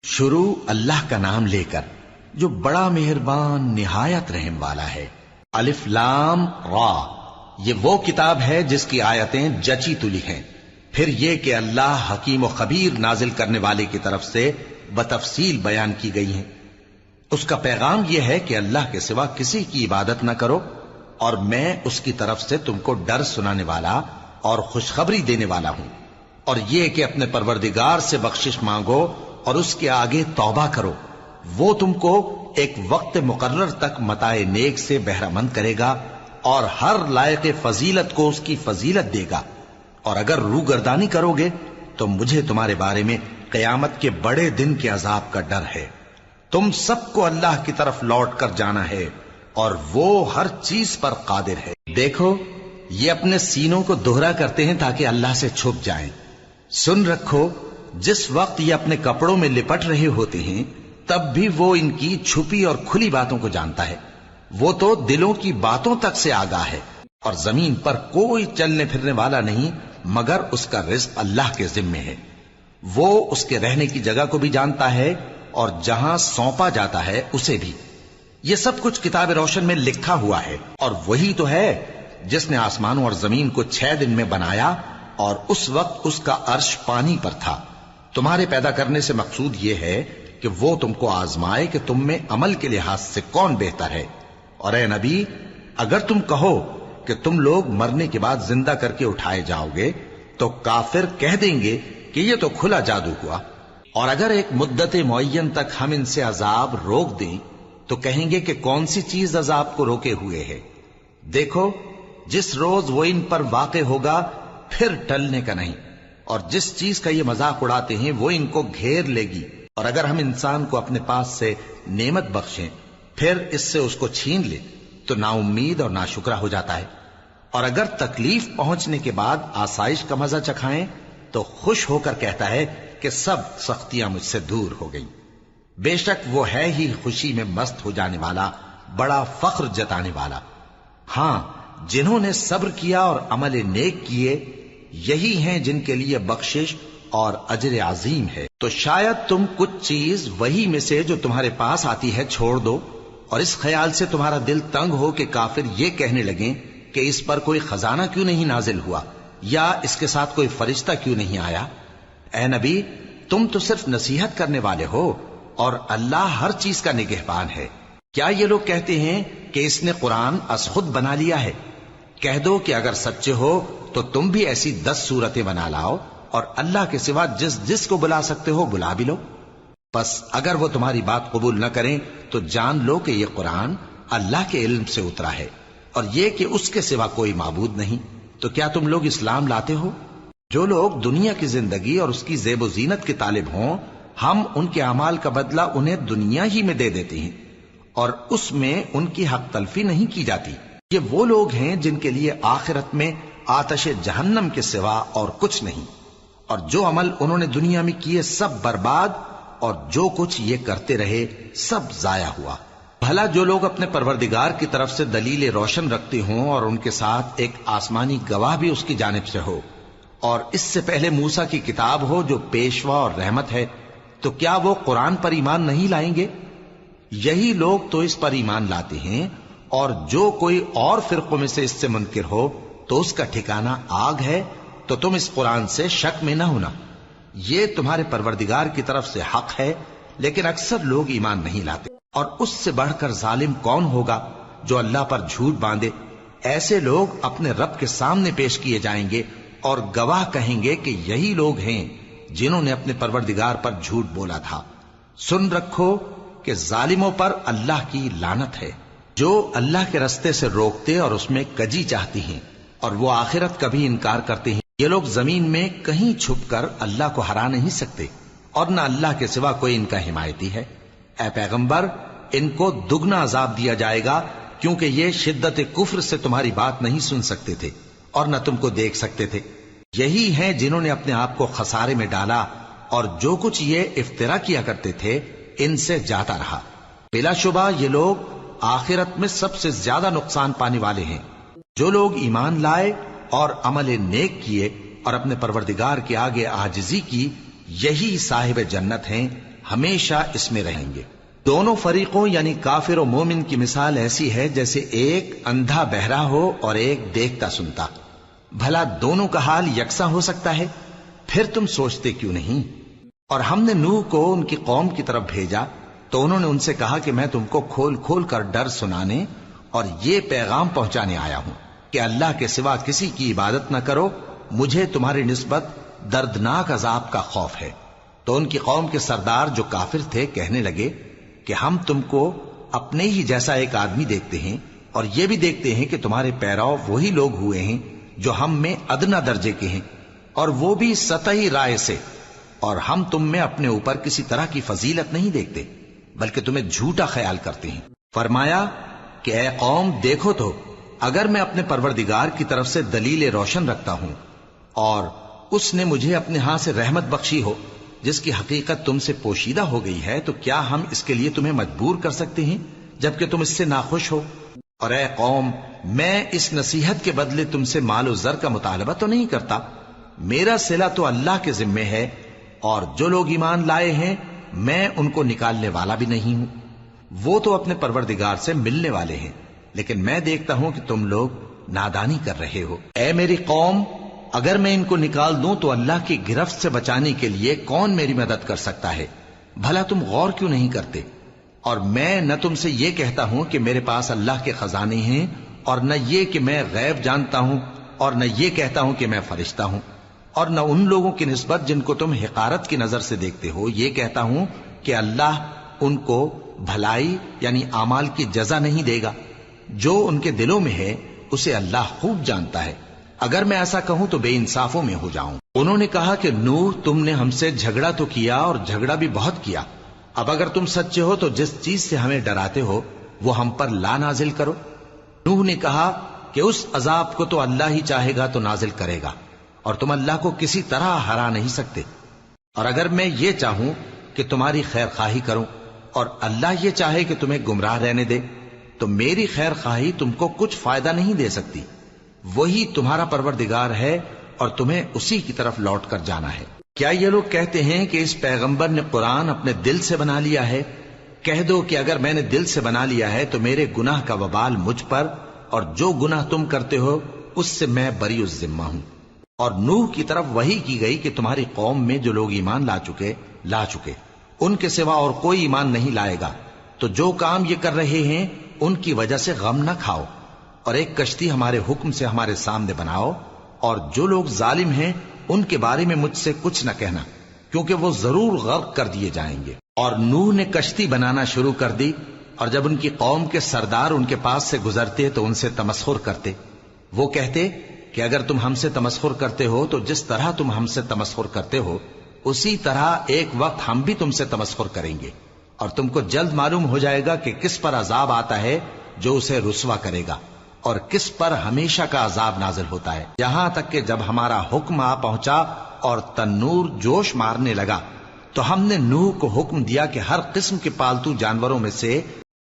شروع اللہ کا نام لے کر جو بڑا مہربان نہایت رحم والا ہے۔ الف لام را، یہ وہ کتاب ہے جس کی آیتیں جچی تلی ہیں۔ پھر یہ کہ اللہ حکیم و خبیر نازل کرنے والے کی طرف سے بتفصیل بیان کی گئی ہیں۔ اس کا پیغام یہ ہے کہ اللہ کے سوا کسی کی عبادت نہ کرو، اور میں اس کی طرف سے تم کو ڈر سنانے والا اور خوشخبری دینے والا ہوں۔ اور یہ کہ اپنے پروردگار سے بخشش مانگو اور اس کے آگے توبہ کرو، وہ تم کو ایک وقت مقرر تک متاع نیک سے بہرہ مند کرے گا اور ہر لائق فضیلت کو اس کی فضیلت دے گا۔ اور اگر روگردانی کرو گے تو مجھے تمہارے بارے میں قیامت کے بڑے دن کے عذاب کا ڈر ہے۔ تم سب کو اللہ کی طرف لوٹ کر جانا ہے اور وہ ہر چیز پر قادر ہے۔ دیکھو، یہ اپنے سینوں کو دوہرا کرتے ہیں تاکہ اللہ سے چھپ جائیں۔ سن رکھو، جس وقت یہ اپنے کپڑوں میں لپٹ رہے ہوتے ہیں تب بھی وہ ان کی چھپی اور کھلی باتوں کو جانتا ہے۔ وہ تو دلوں کی باتوں تک سے آگاہ ہے۔ اور زمین پر کوئی چلنے پھرنے والا نہیں مگر اس کا رزق اللہ کے ذمے ہے۔ وہ اس کے رہنے کی جگہ کو بھی جانتا ہے اور جہاں سونپا جاتا ہے اسے بھی۔ یہ سب کچھ کتاب روشن میں لکھا ہوا ہے۔ اور وہی تو ہے جس نے آسمانوں اور زمین کو 6 دن میں بنایا، اور اس وقت اس کا عرش پانی پر تھا۔ تمہارے پیدا کرنے سے مقصود یہ ہے کہ وہ تم کو آزمائے کہ تم میں عمل کے لحاظ سے کون بہتر ہے۔ اور اے نبی، اگر تم کہو کہ تم لوگ مرنے کے بعد زندہ کر کے اٹھائے جاؤ گے تو کافر کہہ دیں گے کہ یہ تو کھلا جادو ہوا۔ اور اگر ایک مدت معین تک ہم ان سے عذاب روک دیں تو کہیں گے کہ کون سی چیز عذاب کو روکے ہوئے ہے۔ دیکھو، جس روز وہ ان پر واقع ہوگا پھر ٹلنے کا نہیں، اور جس چیز کا یہ مذاق اڑاتے ہیں وہ ان کو گھیر لے گی۔ اور اگر ہم انسان کو اپنے پاس سے نعمت بخشیں پھر اس سے اس کو چھین لے تو نا امید اور ناشکرا ہو جاتا ہے۔ اور اگر تکلیف پہنچنے کے بعد آسائش کا مزہ چکھائیں تو خوش ہو کر کہتا ہے کہ سب سختیاں مجھ سے دور ہو گئیں۔ بے شک وہ ہے ہی خوشی میں مست ہو جانے والا، بڑا فخر جتانے والا۔ ہاں، جنہوں نے صبر کیا اور عمل نیک کیے، یہی ہیں جن کے لیے بخشش اور اجر عظیم ہے۔ تو شاید تم کچھ چیز وہی میں سے جو تمہارے پاس آتی ہے چھوڑ دو، اور اس خیال سے تمہارا دل تنگ ہو کہ کافر یہ کہنے لگیں کہ اس پر کوئی خزانہ کیوں نہیں نازل ہوا، یا اس کے ساتھ کوئی فرشتہ کیوں نہیں آیا۔ اے نبی، تم تو صرف نصیحت کرنے والے ہو، اور اللہ ہر چیز کا نگہبان ہے۔ کیا یہ لوگ کہتے ہیں کہ اس نے قرآن از خود بنا لیا ہے؟ کہہ دو کہ اگر سچے ہو تو تم بھی ایسی 10 صورتیں بنا لاؤ، اور اللہ کے سوا جس جس کو بلا سکتے ہو بلا بھی لو۔ پس اگر وہ تمہاری بات قبول نہ کریں تو جان لو کہ یہ قرآن اللہ کے علم سے اترا ہے، اور یہ کہ اس کے سوا کوئی معبود نہیں۔ تو کیا تم لوگ اسلام لاتے ہو؟ جو لوگ دنیا کی زندگی اور اس کی زیب و زینت کے طالب ہوں، ہم ان کے اعمال کا بدلہ انہیں دنیا ہی میں دے دیتے ہیں، اور اس میں ان کی حق تلفی نہیں کی جاتی۔ یہ وہ لوگ ہیں جن کے لیے آخرت میں آتش جہنم کے سوا اور کچھ نہیں، اور جو عمل انہوں نے دنیا میں کیے سب برباد، اور جو کچھ یہ کرتے رہے سب ضائع ہوا۔ بھلا جو لوگ اپنے پروردگار کی طرف سے دلیل روشن رکھتے ہوں اور ان کے ساتھ ایک آسمانی گواہ بھی اس کی جانب سے ہو، اور اس سے پہلے موسیٰ کی کتاب ہو جو پیشوا اور رحمت ہے، تو کیا وہ قرآن پر ایمان نہیں لائیں گے؟ یہی لوگ تو اس پر ایمان لاتے ہیں، اور جو کوئی اور فرقوں میں سے اس سے منکر ہو تو اس کا ٹھکانہ آگ ہے۔ تو تم اس قرآن سے شک میں نہ ہونا، یہ تمہارے پروردگار کی طرف سے حق ہے، لیکن اکثر لوگ ایمان نہیں لاتے۔ اور اس سے بڑھ کر ظالم کون ہوگا جو اللہ پر جھوٹ باندھے؟ ایسے لوگ اپنے رب کے سامنے پیش کیے جائیں گے اور گواہ کہیں گے کہ یہی لوگ ہیں جنہوں نے اپنے پروردگار پر جھوٹ بولا تھا۔ سن رکھو کہ ظالموں پر اللہ کی لعنت ہے، جو اللہ کے رستے سے روکتے اور اس میں کجی چاہتی ہیں، اور وہ آخرت کا بھی انکار کرتے ہیں۔ یہ لوگ زمین میں کہیں چھپ کر اللہ کو ہرا نہیں سکتے، اور نہ اللہ کے سوا کوئی ان کا حمایتی ہے۔ اے پیغمبر، ان کو دگنا عذاب دیا جائے گا، کیونکہ یہ شدت کفر سے تمہاری بات نہیں سن سکتے تھے اور نہ تم کو دیکھ سکتے تھے۔ یہی ہیں جنہوں نے اپنے آپ کو خسارے میں ڈالا، اور جو کچھ یہ افترا کیا کرتے تھے ان سے جاتا رہا۔ بلا شبہ یہ لوگ آخرت میں سب سے زیادہ نقصان پانے والے ہیں۔ جو لوگ ایمان لائے اور عمل نیک کیے اور اپنے پروردگار کے آگے عاجزی کی، یہی صاحب جنت ہیں ہمیشہ اس میں رہیں گے۔ دونوں فریقوں یعنی کافر و مومن کی مثال ایسی ہے جیسے ایک اندھا بہرا ہو اور ایک دیکھتا سنتا۔ بھلا دونوں کا حال یکساں ہو سکتا ہے؟ پھر تم سوچتے کیوں نہیں؟ اور ہم نے نوح کو ان کی قوم کی طرف بھیجا تو انہوں نے ان سے کہا کہ میں تم کو کھول کھول کر ڈر سنانے اور یہ پیغام پہنچانے آیا ہوں کہ اللہ کے سوا کسی کی عبادت نہ کرو، مجھے تمہاری نسبت دردناک عذاب کا خوف ہے۔ تو ان کی قوم کے سردار جو کافر تھے کہنے لگے کہ ہم تم کو اپنے ہی جیسا ایک آدمی دیکھتے ہیں اور یہ بھی دیکھتے ہیں کہ تمہارے پیرو وہی لوگ ہوئے ہیں جو ہم میں ادنا درجے کے ہیں، اور وہ بھی سطحی رائے سے، اور ہم تم میں اپنے اوپر کسی طرح کی فضیلت نہیں دیکھتے بلکہ تمہیں جھوٹا خیال کرتے ہیں۔ فرمایا کہ اے قوم دیکھو تو اگر میں اپنے پروردگار کی طرف سے دلیل روشن رکھتا ہوں اور اس نے مجھے اپنے ہاں سے رحمت بخشی ہو جس کی حقیقت تم سے پوشیدہ ہو گئی ہے، تو کیا ہم اس کے لیے تمہیں مجبور کر سکتے ہیں جبکہ تم اس سے ناخوش ہو؟ اور اے قوم میں اس نصیحت کے بدلے تم سے مال و زر کا مطالبہ تو نہیں کرتا، میرا صلہ تو اللہ کے ذمے ہے، اور جو لوگ ایمان لائے ہیں میں ان کو نکالنے والا بھی نہیں ہوں، وہ تو اپنے پروردگار سے ملنے والے ہیں، لیکن میں دیکھتا ہوں کہ تم لوگ نادانی کر رہے ہو۔ اے میری قوم اگر میں ان کو نکال دوں تو اللہ کی گرفت سے بچانے کے لیے کون میری مدد کر سکتا ہے؟ بھلا تم غور کیوں نہیں کرتے؟ اور میں نہ تم سے یہ کہتا ہوں کہ میرے پاس اللہ کے خزانے ہیں، اور نہ یہ کہ میں غیب جانتا ہوں، اور نہ یہ کہتا ہوں کہ میں فرشتہ ہوں، اور نہ ان لوگوں کی نسبت جن کو تم حقارت کی نظر سے دیکھتے ہو یہ کہتا ہوں کہ اللہ ان کو بھلائی یعنی اعمال کی جزا نہیں دے گا۔ جو ان کے دلوں میں ہے اسے اللہ خوب جانتا ہے، اگر میں ایسا کہوں تو بے انصافوں میں ہو جاؤں۔ انہوں نے کہا کہ نوح تم نے ہم سے جھگڑا تو کیا اور جھگڑا بھی بہت کیا، اب اگر تم سچے ہو تو جس چیز سے ہمیں ڈراتے ہو وہ ہم پر لا نازل کرو۔ نوح نے کہا کہ اس عذاب کو تو اللہ ہی چاہے گا تو نازل کرے گا، اور تم اللہ کو کسی طرح ہرا نہیں سکتے، اور اگر میں یہ چاہوں کہ تمہاری خیر خواہی کروں اور اللہ یہ چاہے کہ تمہیں گمراہ رہنے دے تو میری خیر خواہی تم کو کچھ فائدہ نہیں دے سکتی، وہی تمہارا پروردگار ہے اور تمہیں اسی کی طرف لوٹ کر جانا ہے۔ کیا یہ لوگ کہتے ہیں کہ اس پیغمبر نے قرآن اپنے دل سے بنا لیا ہے؟ کہہ دو کہ اگر میں نے دل سے بنا لیا ہے تو میرے گناہ کا وبال مجھ پر، اور جو گناہ تم کرتے ہو اس سے میں بری الذمہ ہوں۔ اور نوح کی طرف وحی کی گئی کہ تمہاری قوم میں جو لوگ ایمان لا چکے ان کے سوا اور کوئی ایمان نہیں لائے گا، تو جو کام یہ کر رہے ہیں ان کی وجہ سے غم نہ کھاؤ، اور ایک کشتی ہمارے حکم سے ہمارے سامنے بناؤ، اور جو لوگ ظالم ہیں ان کے بارے میں مجھ سے کچھ نہ کہنا، کیونکہ وہ ضرور غرق کر دیے جائیں گے۔ اور نوح نے کشتی بنانا شروع کر دی، اور جب ان کی قوم کے سردار ان کے پاس سے گزرتے تو ان سے تمسخر کرتے۔ وہ کہتے کہ اگر تم ہم سے تمسخر کرتے ہو تو جس طرح تم ہم سے تمسخر کرتے ہو اسی طرح ایک وقت ہم بھی تم سے تمسخر کریں گے، اور تم کو جلد معلوم ہو جائے گا کہ کس پر عذاب آتا ہے جو اسے رسوا کرے گا، اور کس پر ہمیشہ کا عذاب نازل ہوتا ہے، یہاں تک کہ جب ہمارا حکم آ پہنچا اور تنور جوش مارنے لگا تو ہم نے نوح کو حکم دیا کہ ہر قسم کے پالتو جانوروں میں سے